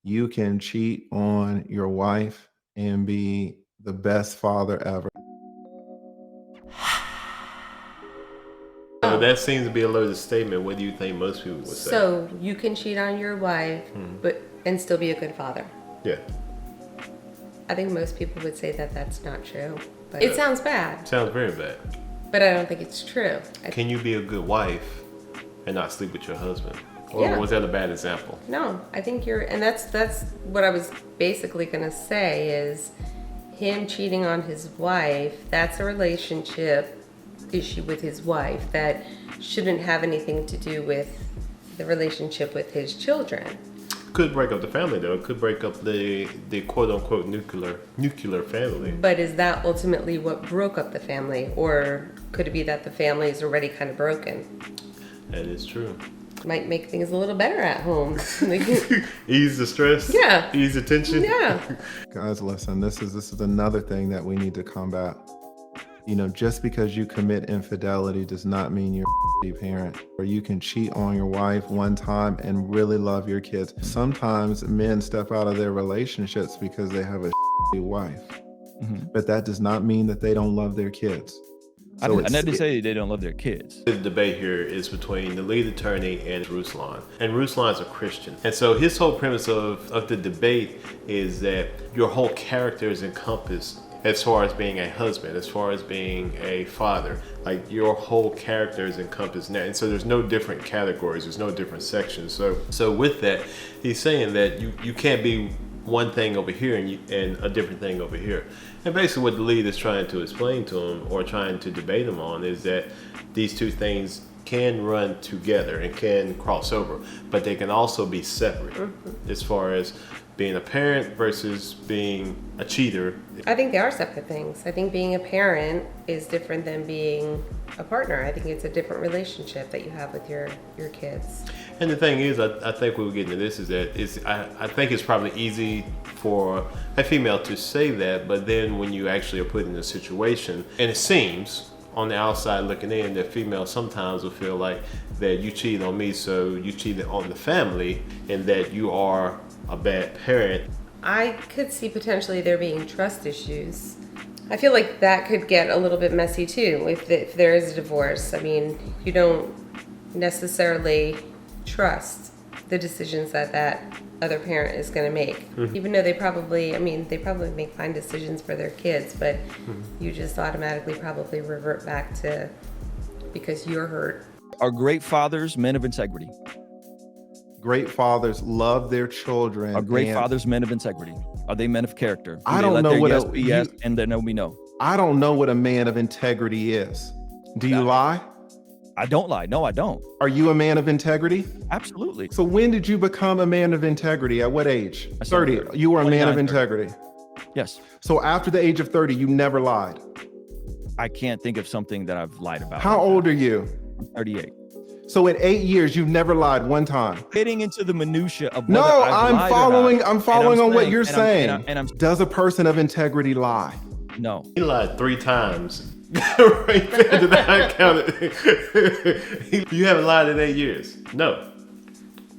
You can cheat on your wife and be the best father ever. So that seems to be a loaded statement. What do you think most people would say? So you can cheat on your wife, and still be a good father. Yeah, I think most people would say that that's not true. But it sounds bad, sounds very bad. but I don't think it's true. Can you be a good wife and not sleep with your husband? Or Yeah. was that a bad example? No, I think and that's what I was basically gonna say is him cheating on his wife, that's a relationship issue with his wife that shouldn't have anything to do with the relationship with his children. Could break up the family though. It could break up the quote unquote nuclear family. But is that ultimately what broke up the family? Or could it be that the family is already kind of broken? That is true. Might make things a little better at home. Ease the stress. Yeah. Ease the tension. Yeah. Guys, listen, this is another thing that we need to combat. You know, just because you commit infidelity does not mean you're a parent. Or you can cheat on your wife one time and really love your kids. Sometimes men step out of their relationships because they have a wife. But that does not mean that they don't love their kids. I never say they don't love their kids. The debate here is between the lead attorney and Ruslan. And Ruslan's a Christian. And so his whole premise of the debate is that your whole character is encompassed as far as being a husband, as far as being a father. Like your whole character is encompassed in that. And so there's no different categories, there's no different sections. So with that, he's saying that you can't be one thing over here and a different thing over here. And basically what the lead is trying to explain to him or trying to debate him on is that these two things can run together and can cross over, but they can also be separate as far as being a parent versus being a cheater. I think they are separate things. I think being a parent is different than being a partner. I think it's a different relationship that you have with your kids. And the thing is, I think what we're getting to this is that I think it's probably easy for a female to say that, but then when you actually are put in a situation, and it seems on the outside looking in that females sometimes will feel like that you cheated on me, so you cheated on the family, and that you are a bad parent. I could see potentially there being trust issues. I feel like that could get a little bit messy too if there is a divorce. I mean, you don't necessarily trust the decisions that other parent is going to make, even though they probably make fine decisions for their kids, but you just automatically probably revert back to because you're hurt. Are great fathers men of integrity? Great fathers love their children. Are great fathers men of integrity? Are they men of character? I don't know what yes be yes and their no be no. I don't know what a man of integrity is. Do you lie? I don't lie. No, I don't. Are you a man of integrity? Absolutely. So when did you become a man of integrity? At what age? I started 30. You were a man of 29, 30. integrity. Yes. So after the age of 30, you never lied. I can't think of something that I've lied about. How old are you? I'm 38. So in 8 years, you've never lied one time. Getting into the minutia of No, whether I've I'm lied following. or not, I'm following on what you're and saying. I'm Does a person of integrity lie? no. He lied 3 times. Right there, did I count it? You haven't lied in 8 years. No.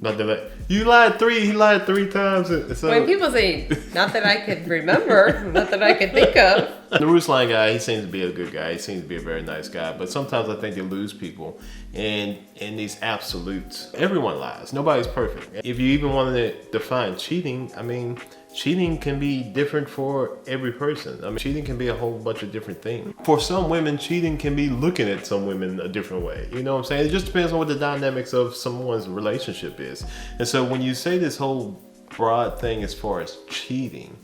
Not that you lied 3. He lied 3 times. So When people say, not that I could remember, not that I could think of. the Ruslan guy, he seems to be a good guy. He seems to be a very nice guy. But sometimes I think they lose people in these absolutes. Everyone lies. Nobody's perfect. If you even want to define cheating, I mean, cheating can be different for every person. I mean, cheating can be a whole bunch of different things. For some women, cheating can be looking at some women a different way. You know what I'm saying? It just depends on what the dynamics of someone's relationship is. And so when you say this whole broad thing as far as cheating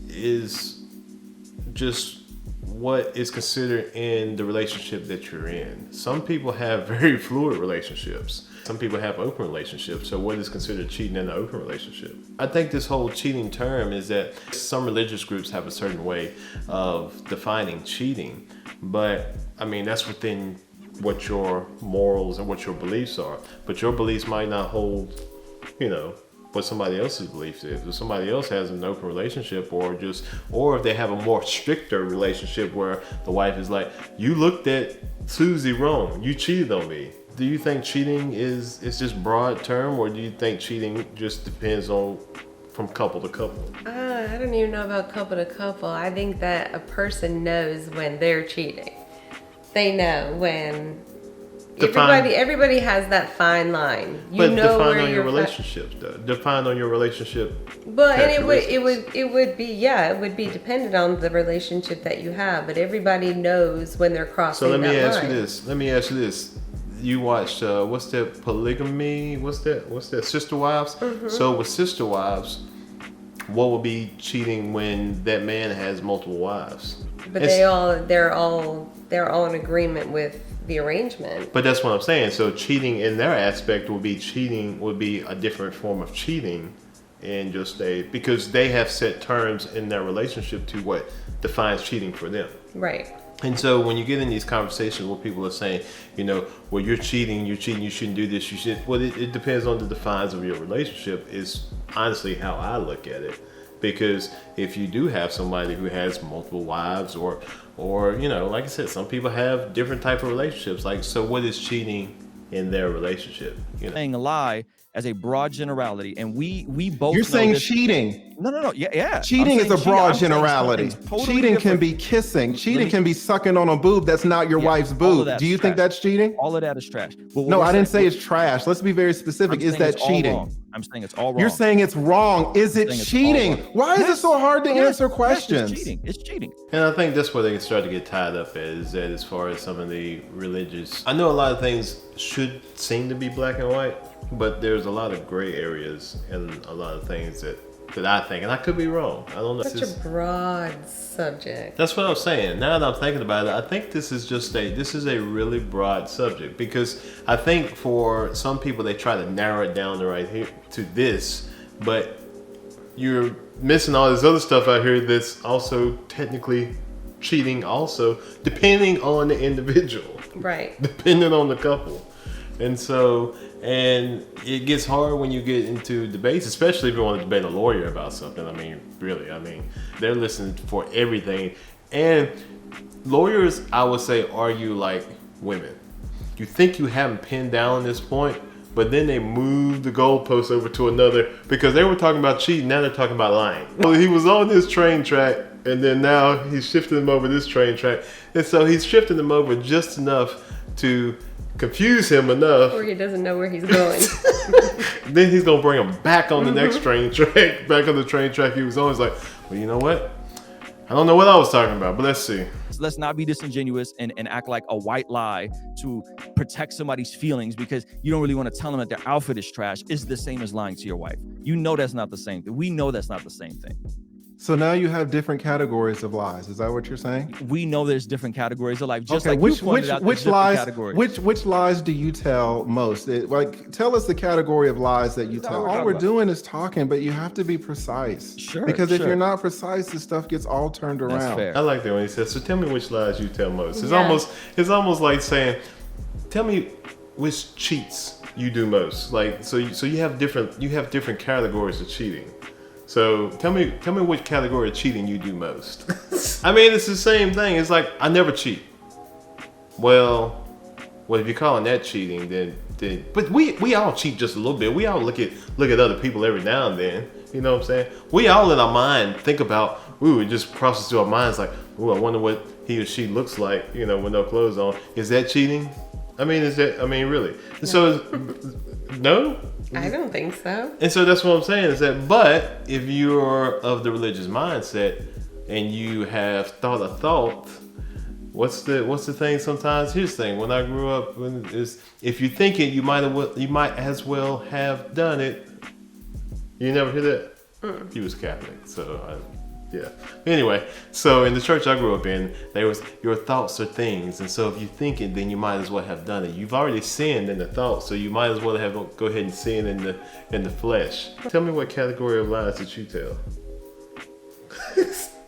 is just what is considered in the relationship that you're in. Some people have very fluid relationships. Some people have open relationships. So what is considered cheating in an open relationship? I think this whole cheating term is that some religious groups have a certain way of defining cheating. But I mean, that's within what your morals and what your beliefs are. But your beliefs might not hold, you know, what somebody else's beliefs is. If somebody else has an open relationship or if they have a more stricter relationship where the wife is like, you looked at Susie wrong, you cheated on me. do you think cheating is just broad term, or do you think cheating just depends on from couple to couple? I don't even know about couple to couple. I think that a person knows when they're cheating. They know when. Everybody has that fine line. But define on your relationships, though. Define on your relationship. But and it would be dependent on the relationship that you have. But everybody knows when they're crossing that line. So let me ask you this. You watched what's that, polygamy? What's that? Sister Wives. Mm-hmm. So with Sister Wives, what would be cheating when that man has multiple wives? But they're all in agreement with the arrangement. But that's what I'm saying. So cheating in their aspect would be a different form of cheating, and because they have set terms in their relationship to what defines cheating for them. Right. And so when you get in these conversations where people are saying, well, you're cheating, you shouldn't do this, you should. Well, it depends on the defines of your relationship is honestly how I look at it. Because if you do have somebody who has multiple wives or like I said, some people have different type of relationships. Like, so what is cheating in their relationship? Saying a lie as a broad generality, and we both. You're saying this. cheating. No. Yeah. Cheating is a broad generality. Totally cheating different. can be kissing. Cheating can be sucking on a boob that's not your wife's boob. Do you think that's cheating? All of that is trash. No, I didn't say it's trash. Let's be very specific. Is that cheating? I'm saying it's all wrong. You're saying it's wrong. Is it cheating? Why is it so hard to answer questions? It's cheating. And I think that's where they can start to get tied up is that as far as some of the religious, I know a lot of things should seem to be black and white, but there's a lot of gray areas and a lot of things that I think, and I could be wrong. I don't know. Such a broad subject. That's what I'm saying. Now that I'm thinking about it, I think this is a really broad subject, because I think for some people they try to narrow it down to right here to this, but you're missing all this other stuff out here that's also technically cheating also, depending on the individual. Right. Depending on the couple. And it gets hard when you get into debates, especially if you want to debate a lawyer about something. They're listening for everything. And lawyers, I would say, argue like women. You think you have them pinned down at this point, but then they move the goalpost over to another, because they were talking about cheating, now they're talking about lying. Well, he was on this train track, and then now he's shifting him over this train track. And so he's shifting him over just enough to confuse him enough, or he doesn't know where he's going. Then he's gonna bring him back on the next train track, back on the train track he was on. He's like, well, you know what? I don't know what I was talking about, but let's see. Let's not be disingenuous and act like a white lie to protect somebody's feelings because you don't really want to tell them that their outfit is trash. Is the same as lying to your wife. You know that's not the same thing. We know that's not the same thing. So now you have different categories of lies. Is that what you're saying? We know there's different categories of life. Just okay, like which you pointed out, which lies which lies do you tell most? Tell us the category of lies that you tell. All we're doing is talking, but you have to be precise. Sure. Because if you're not precise, the stuff gets all turned around. That's fair. I like that when he says, "So tell me which lies you tell most." It's almost like saying, "Tell me which cheats you do most." Like so you have different categories of cheating. So tell me which category of cheating you do most. It's the same thing. It's like, I never cheat. Well, if you're calling that cheating, then but we all cheat just a little bit. We all look at other people every now and then. You know what I'm saying? We all in our mind think about, it just crosses through our minds like, I wonder what he or she looks like, with no clothes on. Is that cheating? Really? And so, no? I don't think so. And so that's what I'm saying is that, but if you're of the religious mindset and you have thought a thought, what's the thing sometimes? Here's the thing. When I grew up, if you think it, you might as well have done it. You never hear that? He was Catholic, so yeah. Anyway, so in the church I grew up in, there was your thoughts are things, and so if you think it, then you might as well have done it. You've already sinned in the thought, so you might as well go ahead and sin in the flesh. Tell me what category of lies that you tell.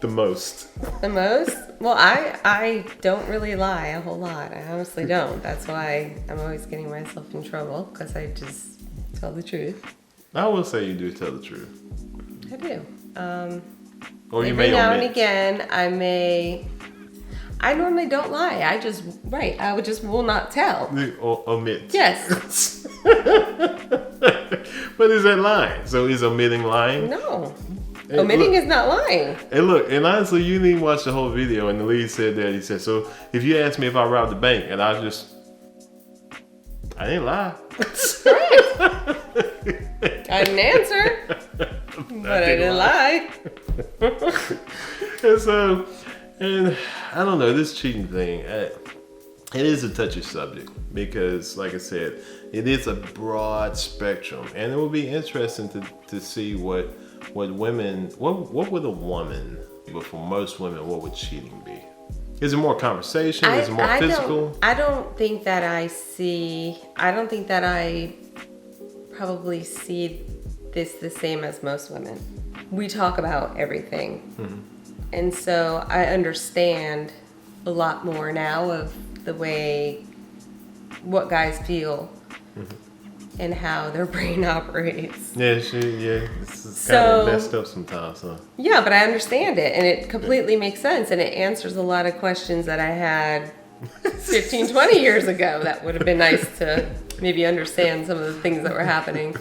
The most. The most? Well, I don't really lie a whole lot. I honestly don't. That's why I'm always getting myself in trouble, because I just tell the truth. I will say you do tell the truth. I do. Or you Every may now omit. and again, I normally don't lie. I would just will not tell. Omit. Yes. But is that lying? So is omitting lying? No. Hey, Omitting look. is not lying. And look, and honestly, you didn't even watch the whole video, and the lead said that. He said, so if you ask me if I robbed the bank, and I didn't lie. Correct. I didn't answer, but I didn't lie. And so, and I don't know, this cheating thing, it is a touchy subject because, like I said, it is a broad spectrum, and it will be interesting to see what women, what would a woman, but for most women, what would cheating be? Is it more conversation? Is it more physical? I don't think that I probably see this the same as most women. We talk about everything. Mm-hmm. And so I understand a lot more now of the way, what guys feel and how their brain operates. This is kind of messed up sometimes, huh? Yeah, but I understand it, and it completely makes sense, and it answers a lot of questions that I had 15, 20 years ago that would have been nice to maybe understand some of the things that were happening.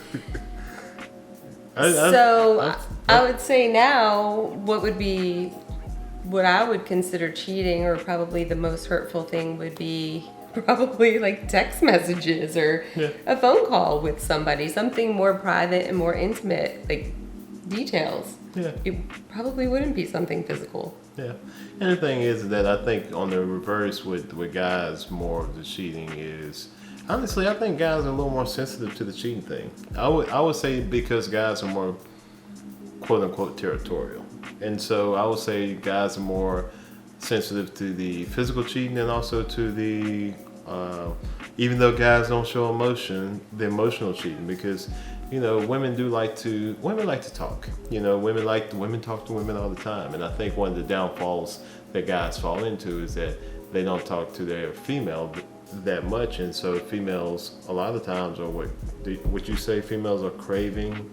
I would say now, what I would consider cheating, or probably the most hurtful thing, would be probably like text messages or a phone call with somebody, something more private and more intimate, like details. Yeah. It probably wouldn't be something physical. Yeah. And the thing is that I think on the reverse with guys, more of the cheating is, honestly, I think guys are a little more sensitive to the cheating thing. I would say because guys are more quote unquote territorial. And so I would say guys are more sensitive to the physical cheating and also to the even though guys don't show emotion, the emotional cheating, because women like to talk. Women talk to women all the time, and I think one of the downfalls that guys fall into is that they don't talk to their female that much, and so females a lot of times are what you say, females are craving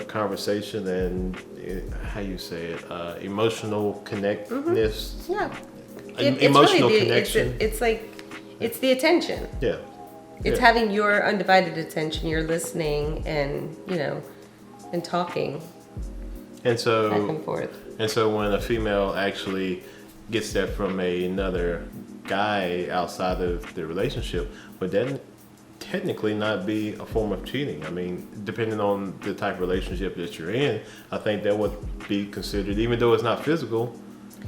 conversation and how you say it, emotional connectedness. Mm-hmm. Yeah. Emotional connection. It's the attention. Yeah. It's having your undivided attention. You're listening and and talking. And so back and forth. And so when a female actually gets that from another guy outside of the relationship, would that technically not be a form of cheating? I mean, depending on the type of relationship that you're in, I think that would be considered, even though it's not physical,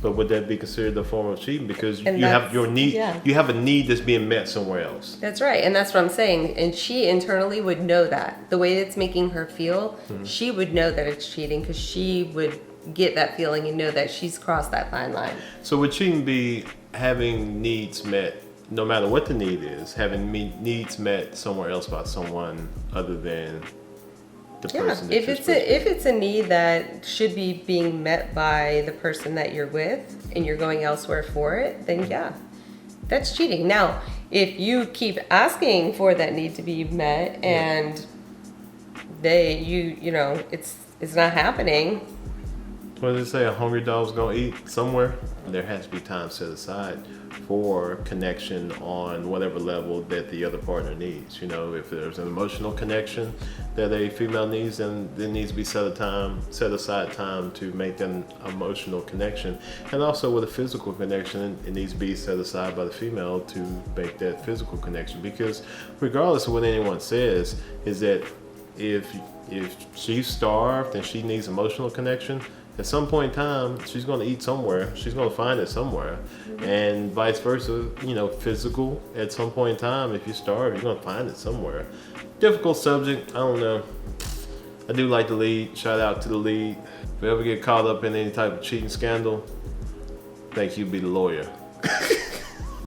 but would that be considered a form of cheating? Because you have your need, you have a need that's being met somewhere else. That's right, and that's what I'm saying. And she internally would know that. The way it's making her feel, she would know that it's cheating because she would get that feeling and know that she's crossed that fine line. So would cheating be having needs met, no matter what the need is, having needs met somewhere else by someone other than the person that if it's a need that should be being met by the person that you're with and you're going elsewhere for it, then that's cheating. Now, if you keep asking for that need to be met and it's not happening. What does it say? A hungry dog's gonna eat somewhere. There has to be time set aside for connection on whatever level that the other partner needs. If there's an emotional connection that a female needs, then there needs to be set aside time to make that emotional connection. And also with a physical connection, it needs to be set aside by the female to make that physical connection. Because regardless of what anyone says, is that if she's starved and she needs emotional connection, at some point in time, she's going to eat somewhere. She's going to find it somewhere. And vice versa, physical, at some point in time, if you starve, you're going to find it somewhere. Difficult subject. I don't know. I do like the lead. Shout out to the lead. If you ever get caught up in any type of cheating scandal, I think you'd be the lawyer.